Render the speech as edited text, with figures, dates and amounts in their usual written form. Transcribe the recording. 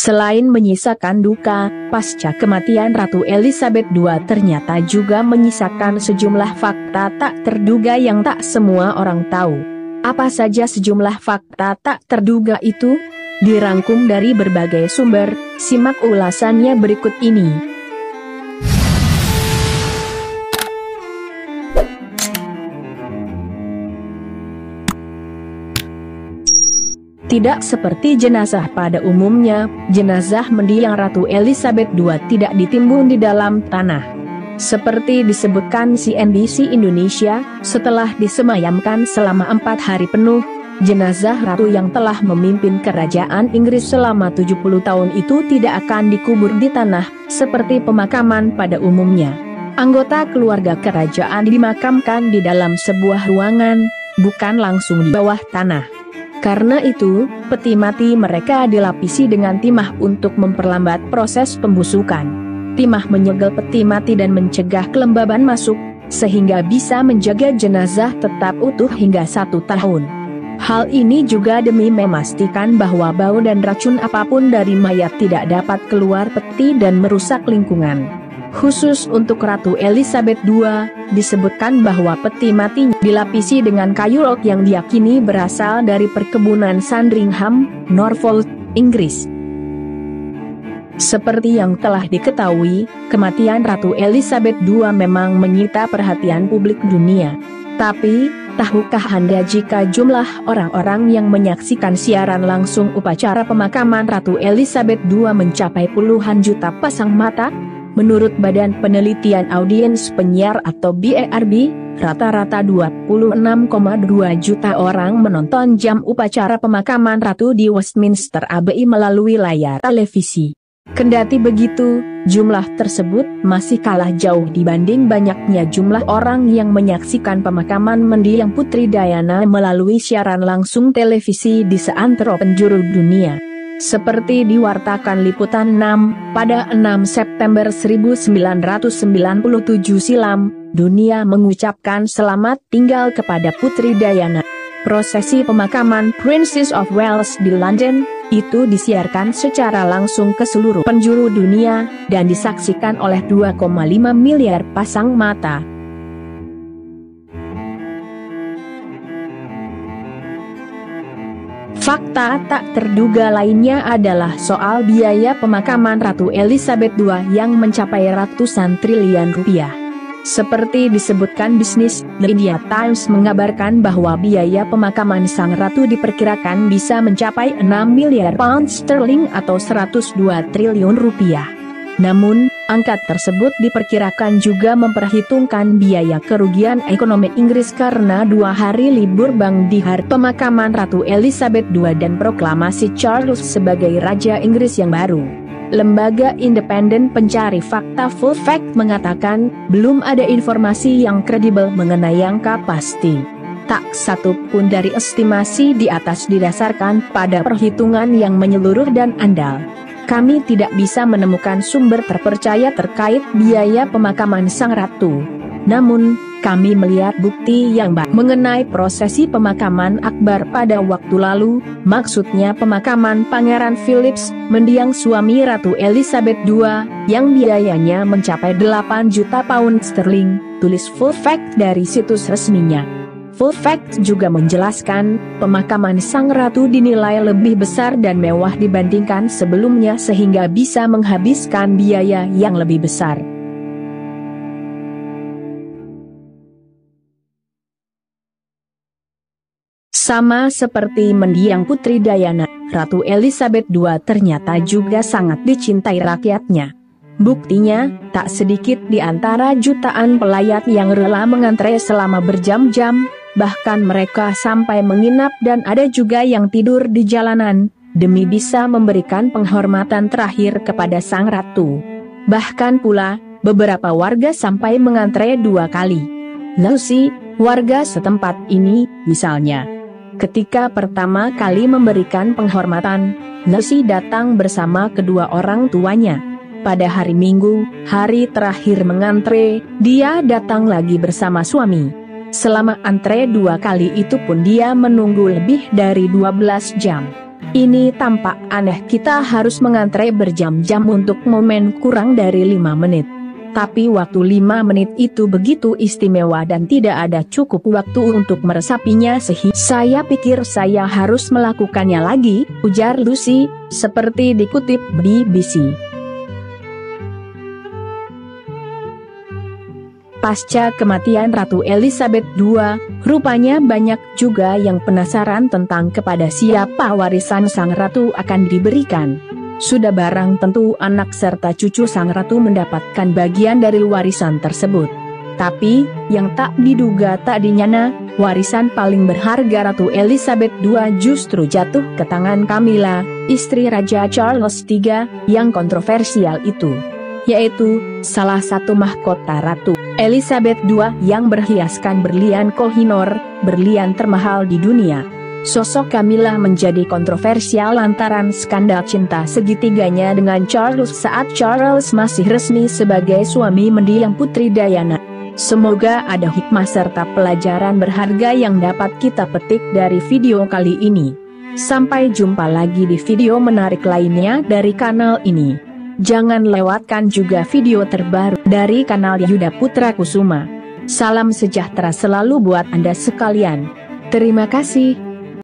Selain menyisakan duka, pasca kematian Ratu Elizabeth II ternyata juga menyisakan sejumlah fakta tak terduga yang tak semua orang tahu. Apa saja sejumlah fakta tak terduga itu? Dirangkum dari berbagai sumber, simak ulasannya berikut ini. Tidak seperti jenazah pada umumnya, jenazah mendiang Ratu Elizabeth II tidak ditimbun di dalam tanah. Seperti disebutkan CNBC Indonesia, setelah disemayamkan selama 4 hari penuh, jenazah Ratu yang telah memimpin kerajaan Inggris selama 70 tahun itu tidak akan dikubur di tanah, seperti pemakaman pada umumnya. Anggota keluarga kerajaan dimakamkan di dalam sebuah ruangan, bukan langsung di bawah tanah. Karena itu, peti mati mereka dilapisi dengan timah untuk memperlambat proses pembusukan. Timah menyegel peti mati dan mencegah kelembaban masuk, sehingga bisa menjaga jenazah tetap utuh hingga 1 tahun. Hal ini juga demi memastikan bahwa bau dan racun apapun dari mayat tidak dapat keluar peti dan merusak lingkungan. Khusus untuk Ratu Elizabeth II, disebutkan bahwa peti matinya dilapisi dengan kayu oak yang diyakini berasal dari perkebunan Sandringham, Norfolk, Inggris. Seperti yang telah diketahui, kematian Ratu Elizabeth II memang menyita perhatian publik dunia. Tapi, tahukah Anda jika jumlah orang-orang yang menyaksikan siaran langsung upacara pemakaman Ratu Elizabeth II mencapai puluhan juta pasang mata? Menurut Badan Penelitian Audiens Penyiar atau BARB, rata-rata 26,2 juta orang menonton jam upacara pemakaman Ratu di Westminster Abbey melalui layar televisi. Kendati begitu, jumlah tersebut masih kalah jauh dibanding banyaknya jumlah orang yang menyaksikan pemakaman mendiang Putri Diana melalui siaran langsung televisi di seantero penjuru dunia. Seperti diwartakan Liputan 6, pada 6 September 1997 silam, dunia mengucapkan selamat tinggal kepada Putri Diana. Prosesi pemakaman Princess of Wales di London, itu disiarkan secara langsung ke seluruh penjuru dunia, dan disaksikan oleh 2,5 miliar pasang mata. Fakta tak terduga lainnya adalah soal biaya pemakaman Ratu Elizabeth II yang mencapai ratusan triliun rupiah. Seperti disebutkan bisnis, The India Times mengabarkan bahwa biaya pemakaman sang ratu diperkirakan bisa mencapai 6 miliar pound sterling atau 102 triliun rupiah. Namun, angka tersebut diperkirakan juga memperhitungkan biaya kerugian ekonomi Inggris karena 2 hari libur bank di hari pemakaman Ratu Elizabeth II dan proklamasi Charles sebagai Raja Inggris yang baru. Lembaga independen pencari fakta Full Fact mengatakan, belum ada informasi yang kredibel mengenai angka pasti. Tak satu pun dari estimasi di atas didasarkan pada perhitungan yang menyeluruh dan andal. Kami tidak bisa menemukan sumber terpercaya terkait biaya pemakaman sang ratu. Namun, kami melihat bukti yang baik mengenai prosesi pemakaman akbar pada waktu lalu, maksudnya pemakaman Pangeran Philips, mendiang suami Ratu Elizabeth II, yang biayanya mencapai 8 juta pound sterling, tulis Full Fact dari situs resminya. Full Fact juga menjelaskan, pemakaman sang ratu dinilai lebih besar dan mewah dibandingkan sebelumnya sehingga bisa menghabiskan biaya yang lebih besar. Sama seperti mendiang Putri Diana, Ratu Elizabeth II ternyata juga sangat dicintai rakyatnya. Buktinya, tak sedikit di antara jutaan pelayat yang rela mengantre selama berjam-jam, bahkan mereka sampai menginap dan ada juga yang tidur di jalanan, demi bisa memberikan penghormatan terakhir kepada sang ratu. Bahkan pula, beberapa warga sampai mengantre 2 kali. Lucy, warga setempat ini, misalnya. Ketika pertama kali memberikan penghormatan, Lucy datang bersama kedua orang tuanya. Pada hari Minggu, hari terakhir mengantre, dia datang lagi bersama suami. Selama antre 2 kali itu pun dia menunggu lebih dari 12 jam. Ini tampak aneh, kita harus mengantre berjam-jam untuk momen kurang dari 5 menit. Tapi waktu 5 menit itu begitu istimewa dan tidak ada cukup waktu untuk meresapinya, sehingga saya pikir saya harus melakukannya lagi, ujar Lucy, seperti dikutip BBC. Pasca kematian Ratu Elizabeth II, rupanya banyak juga yang penasaran tentang kepada siapa warisan sang ratu akan diberikan. Sudah barang tentu anak serta cucu sang ratu mendapatkan bagian dari warisan tersebut. Tapi, yang tak diduga tak dinyana, warisan paling berharga Ratu Elizabeth II justru jatuh ke tangan Camilla, istri Raja Charles III, yang kontroversial itu. Yaitu, salah satu mahkota Ratu Elizabeth II yang berhiaskan berlian Koh-i-Noor, berlian termahal di dunia. Sosok Camilla menjadi kontroversial lantaran skandal cinta segitiganya dengan Charles saat Charles masih resmi sebagai suami mendiang Putri Diana. Semoga ada hikmah serta pelajaran berharga yang dapat kita petik dari video kali ini. Sampai jumpa lagi di video menarik lainnya dari kanal ini. Jangan lewatkan juga video terbaru dari kanal Yuda Putra Kusuma. Salam sejahtera selalu buat Anda sekalian. Terima kasih.